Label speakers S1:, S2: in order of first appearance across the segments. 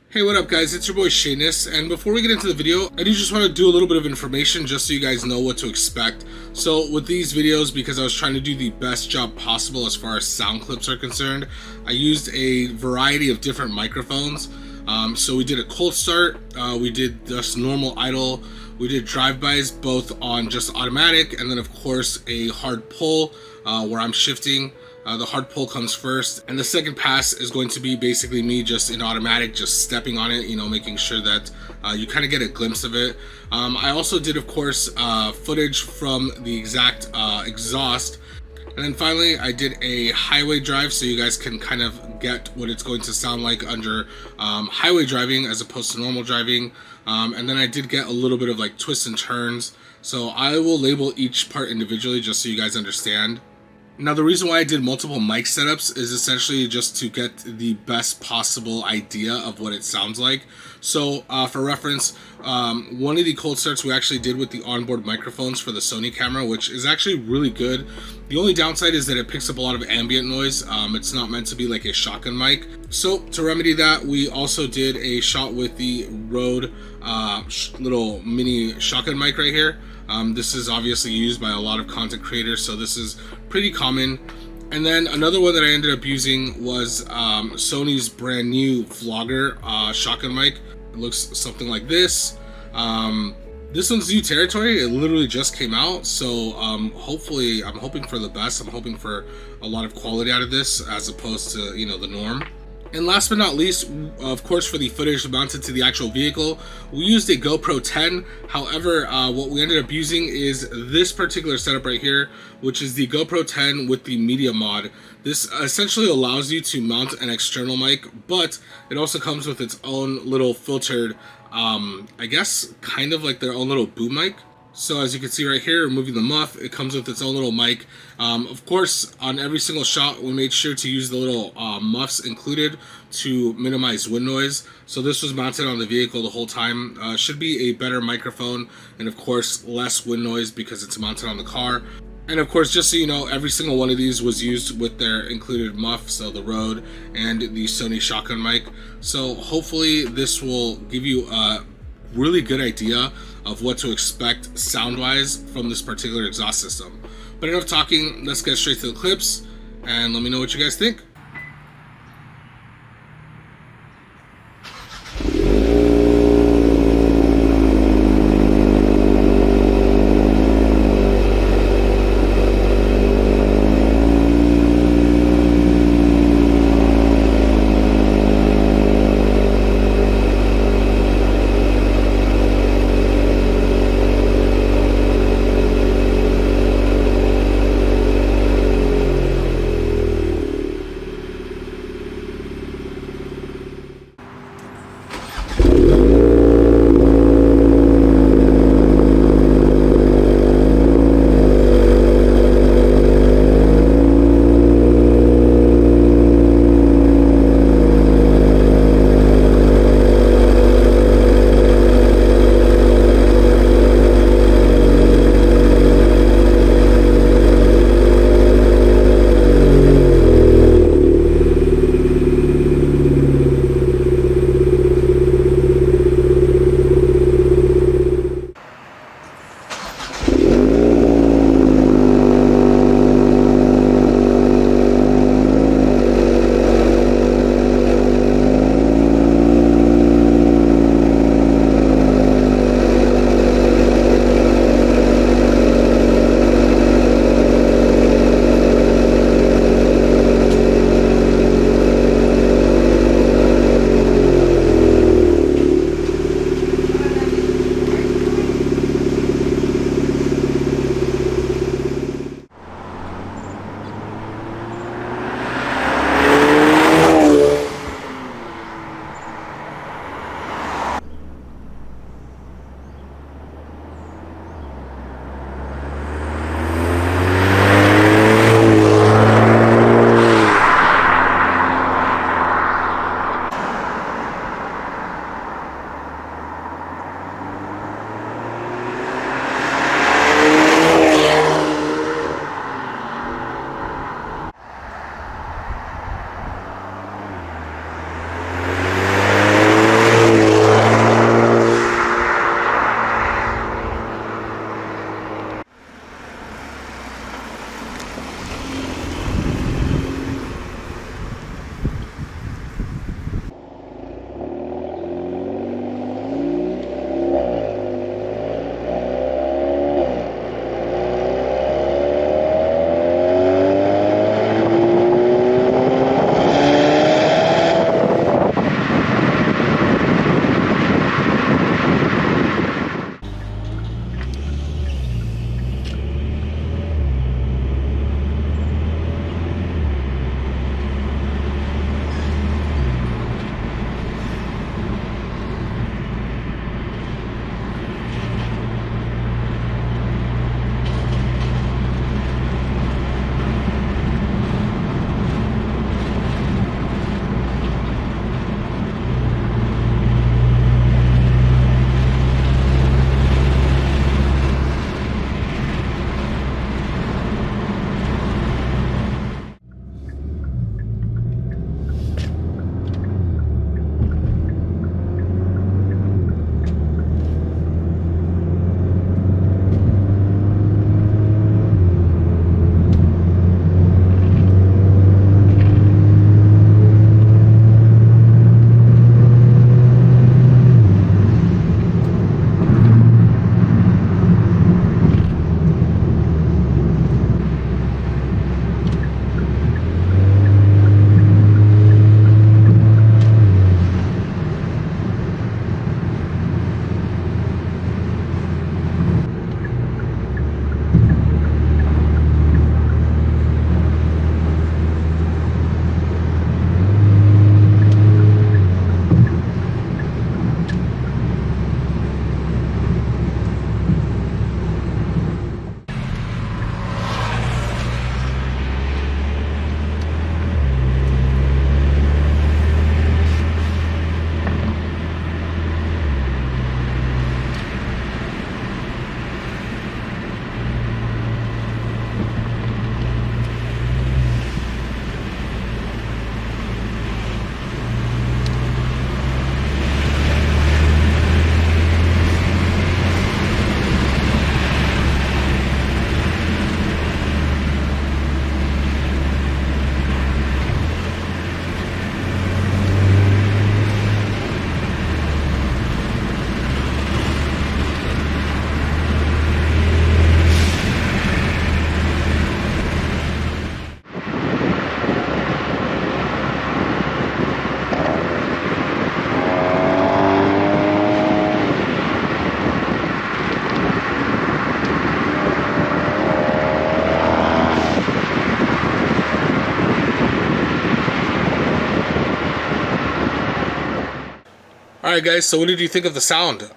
S1: Hey, what up guys, it's your boy Shayness, and before we get into the video, I do just want to do a little bit of information just so you guys know what to expect. So with these videos, because I was trying to do the best job possible as far as sound clips are concerned, I used a variety of different microphones. So we did a cold start, we did just normal idle, we did drive-bys both on just automatic, and then of course a hard pull where I'm shifting. The hard pull comes first, and the second pass is going to be basically me just in automatic, just stepping on it, making sure that you kind of get a glimpse of it. I also did, of course, footage from the exact exhaust. And then finally, I did a highway drive so you guys can kind of get what it's going to sound like under highway driving as opposed to normal driving. And then I did get a little bit of like twists and turns. So I will label each part individually just so you guys understand. Now, the reason why I did multiple mic setups is essentially just to get the best possible idea of what it sounds like. So for reference, one of the cold starts we actually did with the onboard microphones for the Sony camera, which is actually really good. The only downside is that it picks up a lot of ambient noise. It's not meant to be like a shotgun mic. So to remedy that, we also did a shot with the Rode little mini shotgun mic right here. This is obviously used by a lot of content creators, so this is pretty common. And then another one that I ended up using was Sony's brand new Vlogger shotgun mic. It looks something like this. This one's new territory. It literally just came out, so hopefully I'm hoping for the best. I'm hoping for a lot of quality out of this as opposed to the norm. And last but not least, of course, for the footage mounted to the actual vehicle, we used a GoPro 10. However, what we ended up using is this particular setup right here, which is the GoPro 10 with the media mod. This essentially allows you to mount an external mic, but it also comes with its own little filtered, I guess, kind of like their own little boom mic. So as you can see right here, removing the muff, it comes with its own little mic. Of course, on every single shot, we made sure to use the little muffs included to minimize wind noise. So this was mounted on the vehicle the whole time. Should be a better microphone, and of course, less wind noise because it's mounted on the car. And of course, just so you know, every single one of these was used with their included muff, so the Rode and the Sony shotgun mic. So hopefully this will give you a really good idea of what to expect sound-wise from this particular exhaust system. But enough talking, let's get straight to the clips, and let me know what you guys think. Alright guys, so what did you think of the sound?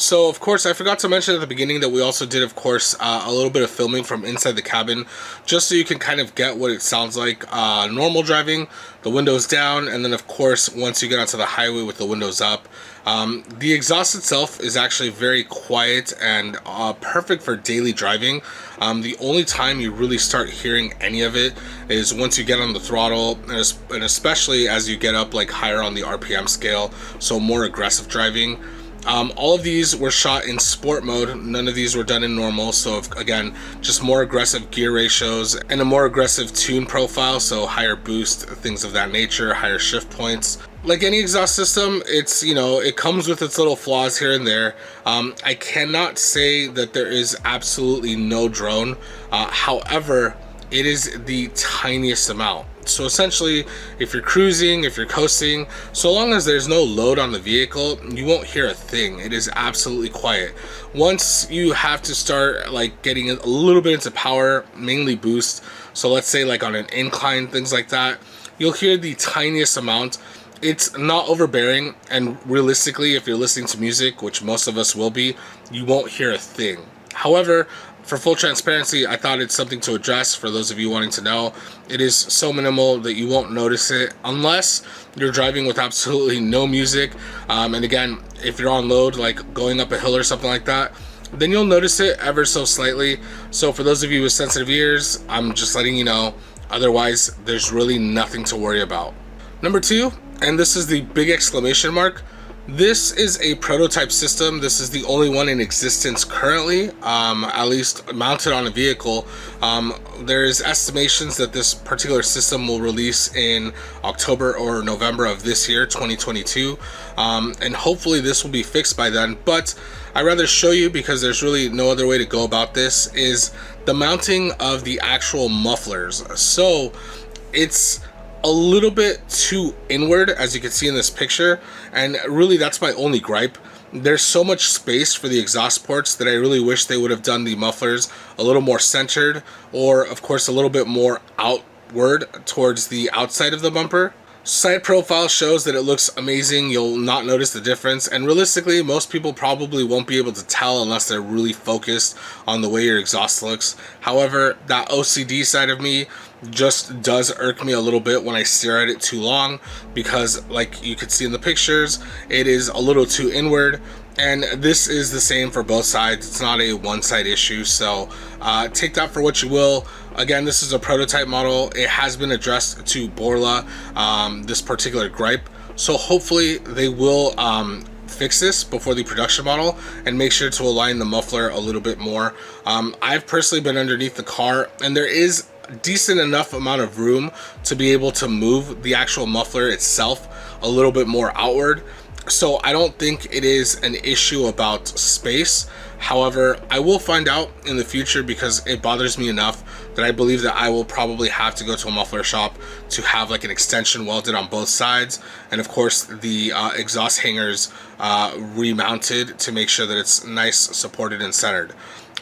S1: So of course I forgot to mention at the beginning that we also did of course a little bit of filming from inside the cabin, just so you can kind of get what it sounds like normal driving, the windows down, and then of course once you get onto the highway with the windows up. The exhaust itself is actually very quiet and perfect for daily driving. The only time you really start hearing any of it is once you get on the throttle, and especially as you get up like higher on the RPM scale, so more aggressive driving. All of these were shot in sport mode. None of these were done in normal. So again, just more aggressive gear ratios and a more aggressive tune profile. So higher boost, things of that nature, higher shift points. Like any exhaust system, it's, you know, it comes with its little flaws here and there. I cannot say that there is absolutely no drone. However, it is the tiniest amount. So essentially, if you're cruising, if you're coasting, so long as there's no load on the vehicle, you won't hear a thing. It is absolutely quiet. Once you have to start like getting a little bit into power, mainly boost, so let's say like on an incline, things like that, you'll hear the tiniest amount. It's not overbearing, and realistically, if you're listening to music, which most of us will be, you won't hear a thing. However, for full transparency, I thought it's something to address for those of you wanting to know. It is so minimal that you won't notice it unless you're driving with absolutely no music. And again, if you're on load, like going up a hill or something like that, then you'll notice it ever so slightly. So for those of you with sensitive ears, I'm just letting you know. Otherwise, there's really nothing to worry about. Number 2, and this is the big exclamation mark, this is a prototype system. This is the only one in existence currently, at least mounted on a vehicle. There's estimations that this particular system will release in October or November of this year, 2022. And hopefully this will be fixed by then. But I'd rather show you, because there's really no other way to go about this, is the mounting of the actual mufflers. So it's a little bit too inward, as you can see in this picture, and really that's my only gripe. There's so much space for the exhaust ports that I really wish they would have done the mufflers a little more centered, or of course a little bit more outward towards the outside of the bumper. Side profile shows that it looks amazing. You'll not notice the difference, and realistically most people probably won't be able to tell unless they're really focused on the way your exhaust looks. However, that OCD side of me just does irk me a little bit when I stare at it too long, because like you could see in the pictures, it is a little too inward. And this is the same for both sides. It's not a one-side issue, so take that for what you will. Again, this is a prototype model. It has been addressed to Borla, this particular gripe. So hopefully they will fix this before the production model and make sure to align the muffler a little bit more. I've personally been underneath the car, and there is decent enough amount of room to be able to move the actual muffler itself a little bit more outward. So I don't think it is an issue about space. However, I will find out in the future, because it bothers me enough that I believe that I will probably have to go to a muffler shop to have like an extension welded on both sides, and of course the exhaust hangers remounted to make sure that it's nice, supported, and centered.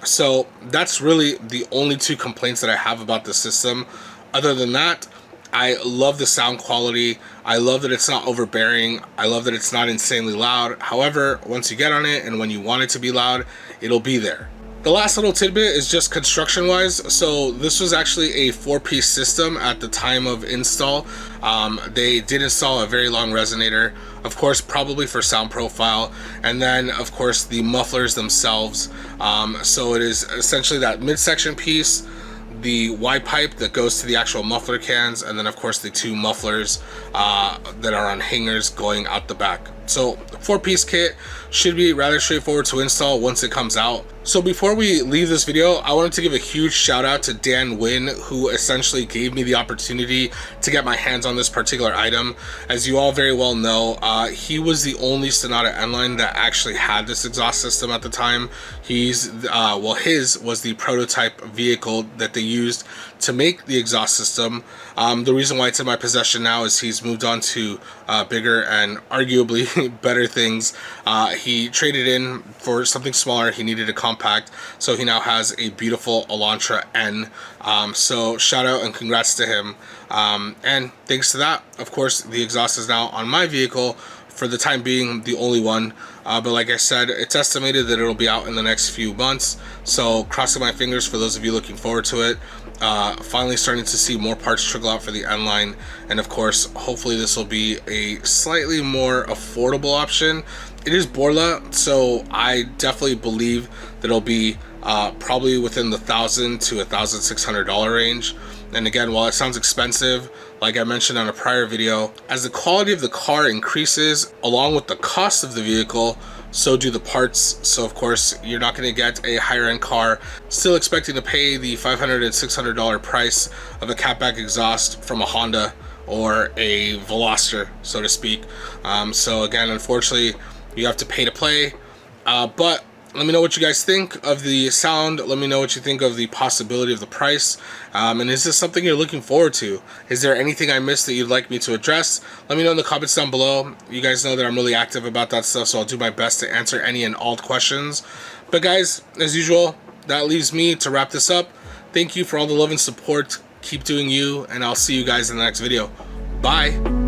S1: So that's really the only 2 complaints that I have about the system. Other than that, I love the sound quality. I love that it's not overbearing. I love that it's not insanely loud. However, once you get on it and when you want it to be loud, it'll be there. The last little tidbit is just construction wise. So this was actually a 4-piece system at the time of install. They did install a very long resonator, of course, probably for sound profile, and then of course the mufflers themselves. So it is essentially that midsection piece, the Y pipe that goes to the actual muffler cans, and then of course the 2 mufflers that are on hangers going out the back. So 4-piece kit should be rather straightforward to install once it comes out. So before we leave this video, I wanted to give a huge shout out to Dan Wynn, who essentially gave me the opportunity to get my hands on this particular item. As you all very well know, he was the only Sonata N Line that actually had this exhaust system at the time. His was the prototype vehicle that they used to make the exhaust system. The reason why it's in my possession now is he's moved on to bigger and arguably better things. He traded in for something smaller. He needed a compact, so he now has a beautiful Elantra N. So shout out and congrats to him. And thanks to that, of course, the exhaust is now on my vehicle for the time being, the only one. But like I said, it's estimated that it'll be out in the next few months. So crossing my fingers for those of you looking forward to it. Finally starting to see more parts trickle out for the N Line. And of course, hopefully this will be a slightly more affordable option. It is Borla, so I definitely believe that it'll be probably within the $1,000 to $1,600 range. And again, while it sounds expensive, like I mentioned on a prior video, as the quality of the car increases along with the cost of the vehicle, so do the parts. So of course, you're not going to get a higher end car still expecting to pay the $500 and $600 price of a Catback exhaust from a Honda or a Veloster, so to speak. So again, unfortunately, you have to pay to play. But let me know what you guys think of the sound. Let me know what you think of the possibility of the price. And is this something you're looking forward to? Is there anything I missed that you'd like me to address? Let me know in the comments down below. You guys know that I'm really active about that stuff, so I'll do my best to answer any and all questions. But guys, as usual, that leaves me to wrap this up. Thank you for all the love and support. Keep doing you, and I'll see you guys in the next video. Bye.